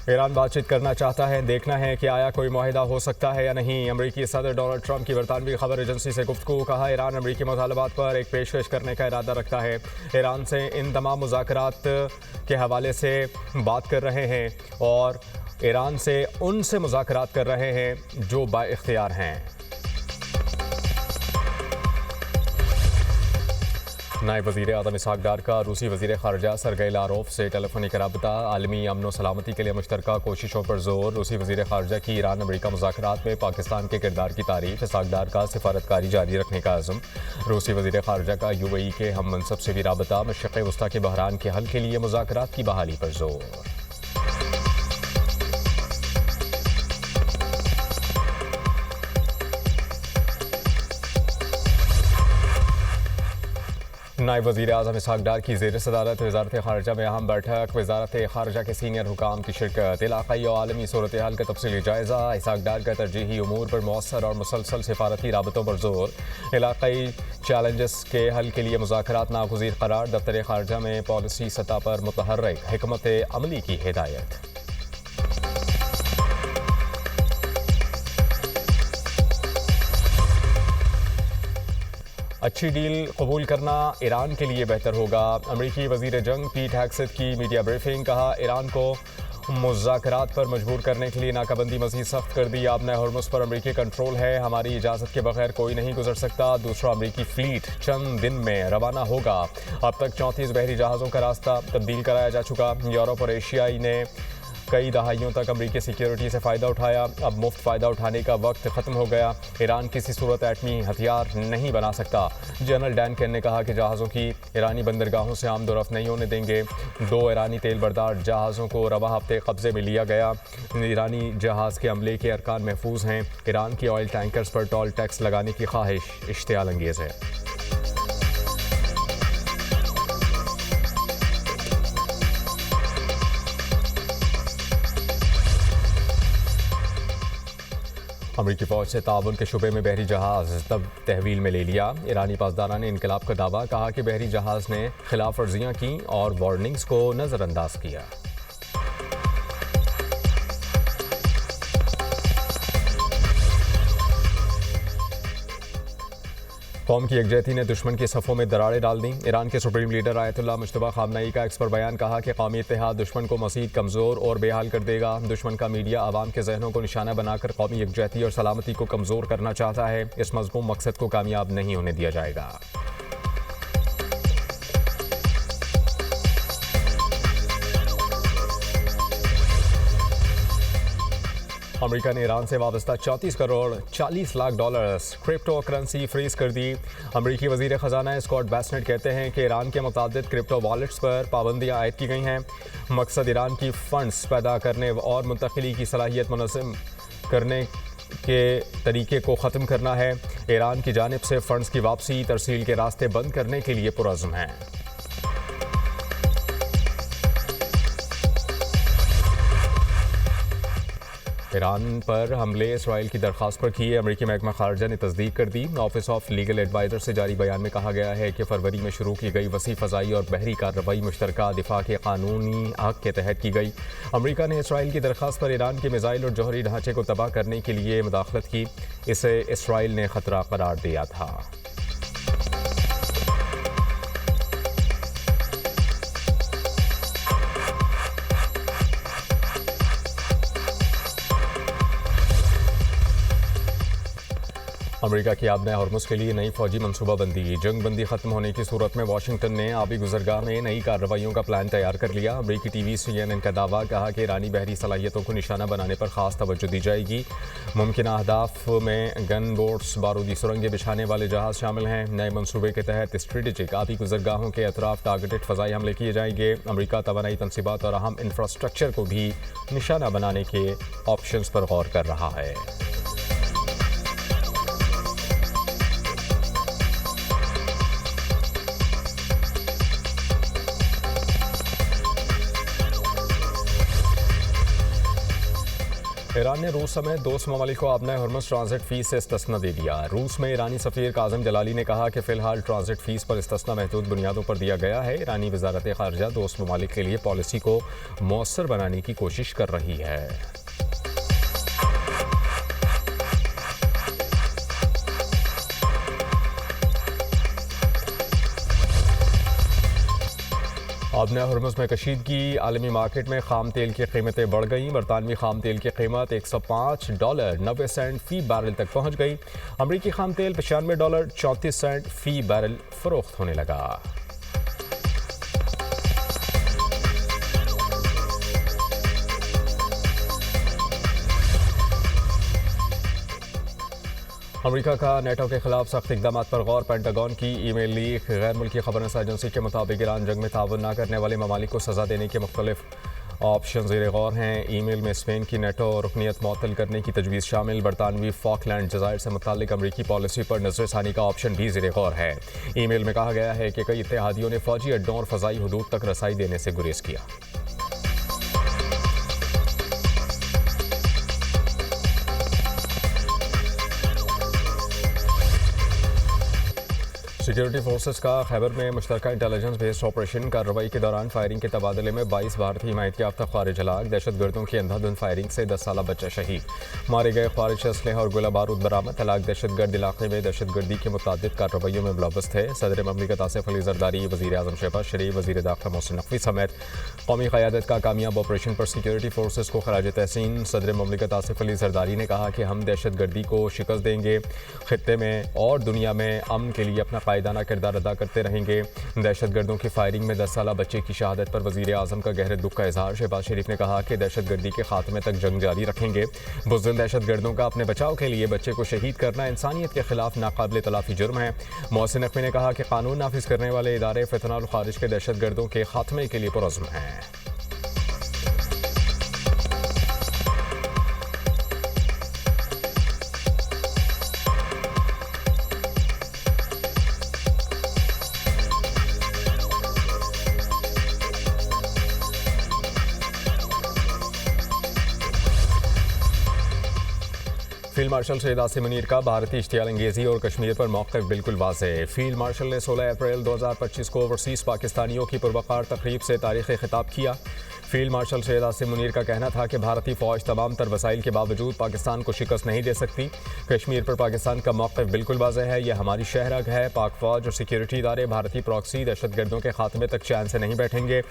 Iran बातचीत करना चाहता है, देखना है कि आया कोई मुआहिदा हो सकता है या नहीं। अमरीकी सदर डोनाल्ड ट्रंप की बरतानवी खबर एजेंसी से गुफ्तगू। कहा ईरान अमरीकी मुतालबात पर एक पेशकश करने का इरादा रखता है। ईरान से इन तमाम मुज़ाकरात के हवाले से बात कर रहे हैं और ईरान से उनसे मुज़ाकरात कर रहे हैं जो बाइख्तियार हैं। नायब वज़ीर आज़म इसहाक डार का रूसी वज़ीर ख़ारजा सरगई लारोफ से टेलीफोनिक रबता। आलमी अमन व सलामती के लिए मुश्तरका कोशिशों पर जोर। रूसी वज़ीर ख़ारजा की ईरान अमरीका मुज़ाकरात में पाकिस्तान के किरदार की तारीफ। इसहाक डार का सिफारतकारी जारी रखने का अज़म। रूसी वज़ीर ख़ारजा का UAE के हम मनसब से भी राबता। मशरिक़ वस्ता के बहरान के हल के लिए मुज़ाकरात की बहाली पर जोर। नायब वज़ीर आज़म इसहाक डार की ज़ेर सदारत वज़ारत ख़ारजा में अहम बैठक। वज़ारत ख़ारजा के सीनियर हुकाम की शिरकत। इलाक़ाई और आलमी सूरत हाल का तफसीली जायज़ा। इसहाक डार का तरजीही उमूर पर मौसर और मुसलसल सिफारती राबतों पर जोर। इलाक़ाई चैलेंजेस के हल के लिए मुज़ाकरात नागुज़ीर करार। दफ्तर ख़ारजा में पॉलिसी सतह पर मुतहर्रिक हिकमत अमली की हिदायत। अच्छी डील कबूल करना ईरान के लिए बेहतर होगा। अमरीकी वज़ीर जंग पीट हेग्सेथ की मीडिया ब्रीफिंग। कहा ईरान को मुज़ाकरात पर मजबूर करने के लिए नाकाबंदी मज़ीद सख्त कर दी। आबना हॉर्मुज़ पर अमरीकी कंट्रोल है, हमारी इजाज़त के बगैर कोई नहीं गुजर सकता। दूसरा अमरीकी फ़्लीट चंद दिन में रवाना होगा। अब तक 34 बहरी जहाज़ों का रास्ता तब्दील कराया जा चुका। यूरोप और एशियाई ने कई दहाइयों तक अमरीकी सिक्योरिटी से फ़ायदा उठाया। अब मुफ्त फ़ायदा उठाने का वक्त ख़त्म हो गया। ईरान किसी सूरत एटमी हथियार नहीं बना सकता। जनरल डैन कैन ने कहा कि जहाज़ों की ईरानी बंदरगाहों से आमदोरफ्त नहीं होने देंगे। 2 ईरानी तेल बरदार जहाज़ों को रवा हफ्ते कब्जे में लिया गया। ईरानी जहाज़ के अमले के अरकान महफूज हैं। ईरान की ऑयल टैंकर्स पर टोल टैक्स लगाने की ख्वाहिश इश्तियाल अंगेज़ है। अमरीकी फ़ौज से ताउन के शुबे में बहरी जहाज़ तब तहवील में ले लिया। ईरानी पासदारान ने इनकलाब का दावा। कहा कि बहरी जहाज़ ने खिलाफ वर्जियाँ की और वार्निंग्स को नज़रअंदाज किया। कौम की यकजहती ने दुश्मन की सफ़ों में दरारें डाल दी। ईरान के सुप्रीम लीडर आयतुल्लाह मुज्तबा ख़ामनई का एक्स पर बयान। कहा कि कौमी इत्तेहाद दुश्मन को मज़ीद कमज़ोर और बेहाल कर देगा। दुश्मन का मीडिया आवाम के जहनों को निशाना बनाकर कौमी यकजहती और सलामती को कमज़ोर करना चाहता है। इस मज़मूम मकसद को कामयाब नहीं होने दिया जाएगा। अमेरिका ने ईरान से वाबस्ता 34 crore 40 lakh dollars crypto currency freeze कर दी। अमेरिकी वज़ीर ख़जाना स्कॉट बेसेंट कहते हैं कि ईरान के मुताबिक क्रिप्टो वॉलेट्स पर पाबंदियाँ आयद की गई हैं। मकसद ईरान की फ़ंड्स पैदा करने और मुंतकिली की सलाहियत मुनज़्ज़म करने के तरीके को ख़त्म करना है। ईरान की जानिब से फ़ंड्स की वापसी तरसील के रास्ते बंद करने के लिए पुरज़्म है। ईरान पर हमले इसराइल की दरख्वास्त पर की। अमरीकी महकमा खारजा ने तस्दीक कर दी। ऑफिस ऑफ लीगल एडवाइज़र से जारी बयान में कहा गया है कि फरवरी में शुरू की गई वसी फ़ज़ाई और बहरी कार्रवाई मुश्तरका दिफा के कानूनी हक़ के तहत की गई। अमरीका ने इसराइल की दरख्वास्त पर ईरान के मिज़ाइल और जौहरी ढांचे को तबाह करने के लिए मुदाखलत की। इसे इसराइल ने ख़तरा करार दिया था। अमेरिका की आबना हॉर्मुज़ के लिए नई फौजी मनसूबाबंदी। जंग बंदी खत्म होने की सूरत में वाशिंगटन ने आबी गुजरगाह में नई कार्रवाइयों का प्लान तैयार कर लिया। अमेरिकी टीवी CNN का दावा। कहा कि ईरानी बहरी सलाहियतों को निशाना बनाने पर खास तवज्जो दी जाएगी। मुमकिन अहदाफ में गन बोट्स, बारूदी सुरंगें बिछाने वाले जहाज़ शामिल हैं। नए मनसूबे के तहत स्ट्रेटेजिक आबी गुजरगाहों के अतराफ टारगेटेड फ़ज़ाई हमले किए जाएंगे। अमेरिका तवानाई तनसीबात और अहम इंफ्रास्ट्रक्चर को भी निशाना बनाने के ऑप्शंस पर गौर कर रहा है। ईरान ने रूस समेत दोस्त ममालिक को अपने हॉर्मुज़ ट्रांजिट फीस से इस्तिस्ना दे दिया। रूस में ईरानी सफ़ीर काज़िम जलाली ने कहा कि फ़िलहाल ट्रांजिट फीस पर इस्तिस्ना महदूद बुनियादों पर दिया गया है। ईरानी वज़ारत ख़ारिजा दोस्त ममालिक के लिए पॉलिसी को मौसर बनाने की कोशिश कर रही है। अब नया हॉर्मुज़ में कशीदगी, आलमी मार्केट में खाम तेल की कीमतें बढ़ गईं। बरतानवी खाम तेल की कीमत $105.90 फ़ी बैरल तक पहुंच गई। अमरीकी खाम तेल $95.34 फ़ी बैरल फ़रोख्त होने लगा। अमेरिका का नेटो के खिलाफ सख्त इकदाम पर गौर। पेंटागन की ईमेल लीक। गैर मुल्की खबररस एजेंसी के मुताबिक ईरान जंग में ताउन न करने वाले ममालिक को सजा देने के मुख्तलिफ ऑप्शन ज़ेर गौर हैं। ईमेल में स्पेन की नेटो रुकनीत मुअत्तल करने की तजवीज़ शामिल। बरतानवी फॉकलैंड जज़ायर से मुताल्लिक अमरीकी पॉलिसी पर नज़रसानी का ऑप्शन भी ज़ेर गौर है। ईमेल में कहा गया है कि कई इत्तेहादियों ने फ़ौजी अड्डों और फ़ज़ाई हदूद तक रसाई देने से गुरेज किया। सिक्योरिटी फोर्सेस का खैबर में मुश्तरका इंटेलिजेंस बेस्ड ऑपरेशन कार्रवाई के दौरान फायरिंग के तबादले में 22 भारतीय हिमायत याफ्ता ख्वारिज हलाक। दहशतगर्दों की अंधाधुंध फायरिंग से 10 साला बच्चा शहीद। मारे गए ख्वारिज असलहा और गोला बारूद बरामद। हलाक दहशतगर्द इलाके में दहशतगर्दी के मुतादिद कार्रवाइयों में मुलव्वस थे। सदर ममलिकत आसिफ अली जरदारी, वज़ीर आज़म शहबाज शरीफ, वज़ीर दाखिला मोहसिन नकवी समेत कौमी क़यादत का कामयाब ऑपरेशन पर सिक्योरिटी फोर्सेस को खराज तहसीन। सदर ममलिकत आसिफ अली जरदारी ने कहा कि हम दहशतगर्दी को शिकस्त देंगे, खित्ते में और दुनिया में अमन के लिए अपना कायदाना किरदार अदा करते रहेंगे। दहशतगर्दों की फायरिंग में 10 साला बच्चे की शहादत पर वज़ीर आज़म का गहरे दुख का इजहार। शहबाज शरीफ ने कहा कि दहशतगर्दी के खात्मे तक जंग जारी रखेंगे। बुज़दिल दहशतगर्दों का अपने बचाव के लिए बच्चे को शहीद करना इंसानियत के खिलाफ नाकाबिल तलाफी जुर्म है। मोहसिन नकवी ने कहा कि कानून नाफिज करने वाले इदारे फितना खारिज के दहशतगर्दों के खात्मे के लिए पुरज़्म हैं। फील्ड मार्शल सैयद आसिम मुनीर का भारतीय इश्तियाल अंगेज़ी और कश्मीर पर मौक़िफ़ बिल्कुल वाज़ेह। फील्ड मार्शल ने 16 अप्रैल 2025 को ओवरसीज़ पाकिस्तानियों की पुरवकार तक़रीब से तारीख़ी खिताब किया। फील्ड मार्शल सैयद आसिम मुनीर का कहना था कि भारतीय फ़ौज तमाम तर वसाइल के बावजूद पाकिस्तान को शिकस्त नहीं दे सकती। कश्मीर पर पाकिस्तान का मौक़िफ़ बिल्कुल वाज़ेह है, यह हमारी शहरग है। पाक फ़ौज और सिक्योरिटी इदारे भारतीय प्रॉक्सी दहशतगर्दों के खात्मे तक चैन से नहीं बैठेंगे।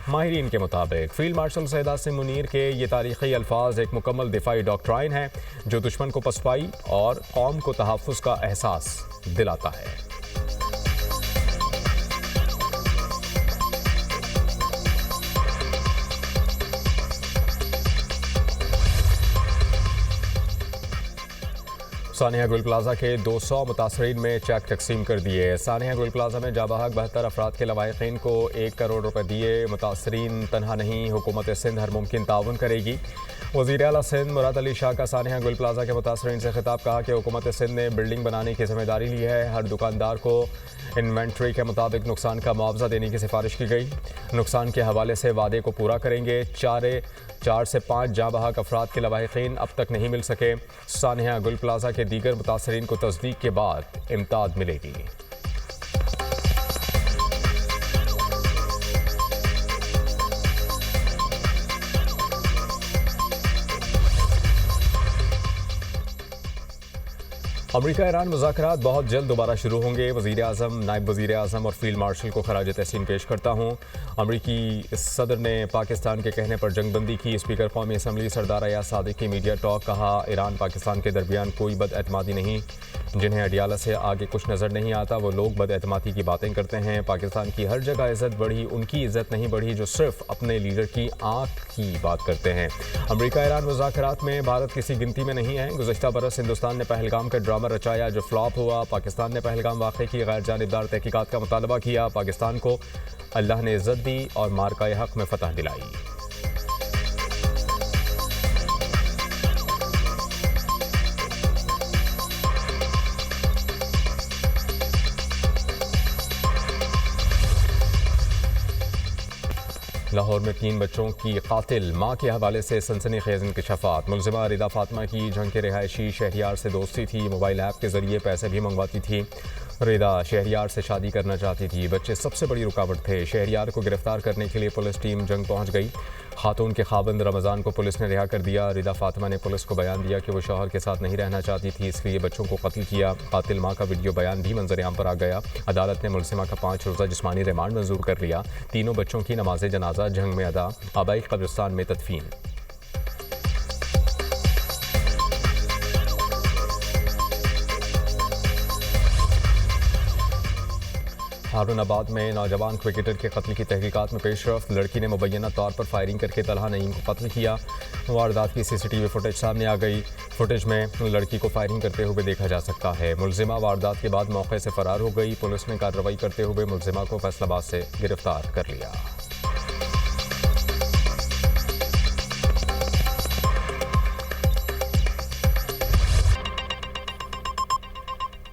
माहिरीन के मुताबिक फील्ड मार्शल सैयद आसिम मुनीर के ये तारीख़ी अल्फाज एक मुकम्मल दिफाई डॉक्ट्राइन है जो दुश्मन को पसपाई और कौम को तहफ़्फ़ुज़ का एहसास दिलाता है। सानिया गुल प्लाजा के 200 मुतासरीन में चेक तकसीम कर दिए। सानिया गुल प्लाजा में जाबहक 72 अफराद के लवाहिकीन को 1 करोड़ रुपए दिए। मुतासरीन तनहा नहीं, हुकूमत सिंध हर मुमकिन ताउन करेगी। वज़ीर आला सिंध मुराद अली शाह का सानिया गुल प्लाजा के मुतासरीन से खिताब। कहा कि हुकूमत सिंध ने बिल्डिंग बनाने की जिम्मेदारी ली है। हर दुकानदार को इन्वेंट्री के मुताबिक नुकसान का मुआवजा देने की सिफारिश की गई। नुकसान के हवाले से वादे को पूरा करेंगे। 4 से 5 जाबहक अफराद के लवाहिकीन अब तक नहीं मिल सके। सानिया गुल प्लाजा के दीगर मुतासरीन को तस्दीक के बाद इमदाद मिलेगी। अमरीका ईरान मुज़ाकरात बहुत जल्द दोबारा शुरू होंगे। वज़ीर आज़म, नायब वज़ीर आज़म और फील्ड मार्शल को खराज तहसीन पेश करता हूँ। अमरीकी सदर ने पाकिस्तान के कहने पर जंगबंदी की। स्पीकर कौमी असम्बली सरदार अयाज सादिक की मीडिया टॉक। कहा ईरान पाकिस्तान के दरमियान कोई बदएतमादी नहीं। जिन्हें अडियाला से आगे कुछ नज़र नहीं आता वो लोग बदएतमादी की बातें करते हैं। पाकिस्तान की हर जगह इज़्ज़त बढ़ी, उनकी इज़्ज़त नहीं बढ़ी जो सिर्फ अपने लीडर की आँख की बात करते हैं। अमरीका ईरान मुज़ाकरात में भारत किसी गिनती में नहीं है। गुज़श्ता बरस हिंदुस्तान ने पहलगाम का ड्रामा रचाया जो फ्लॉप हुआ। पाकिस्तान ने पहलगाम वाक़े की गैर जानिबदार तहकीकात का मुतालबा किया। पाकिस्तान को अल्लाह ने इज़्ज़त दी और मार्का हक़ में फ़तह दिलाई। लाहौर में 3 बच्चों की कातिल मां के हवाले से सनसनीखेज इंकशाफात। मुलजिमा रिदा फातिमा की जंग के रिहायशी शहरियार से दोस्ती थी, मोबाइल ऐप के जरिए पैसे भी मंगवाती थी। रिदा शहरियार से शादी करना चाहती थी, बच्चे सबसे बड़ी रुकावट थे। शहरियार को गिरफ्तार करने के लिए पुलिस टीम जंग पहुंच गई। खातून के खाबंद रमज़ान को पुलिस ने रिहा कर दिया। रिदा फातिमा ने पुलिस को बयान दिया कि वो शौहर के साथ नहीं रहना चाहती थी, इसलिए बच्चों को कत्ल किया। कातिल मां का वीडियो बयान भी मंजर-ए-आम पर आ गया। अदालत ने मुलजिमा का 5 रोज़ा जिस्मानी रिमांड मंजूर कर लिया। तीनों बच्चों की नमाज जनाजा जंग में अदा, आबाई कब्रिस्तान में तदफीन। हारूनाबाद में नौजवान क्रिकेटर के कत्ल की तहकीकात में पेशरफ। लड़की ने मुबैना तौर पर फायरिंग करके तलहा नईम को कत्ल किया। वारदात की सीसीटीवी फुटेज सामने आ गई। फुटेज में लड़की को फायरिंग करते हुए देखा जा सकता है। मुलजिमा वारदात के बाद मौके से फरार हो गई। पुलिस ने कार्रवाई करते हुए मुलजिमा को फैसलाबाद से गिरफ्तार कर लिया।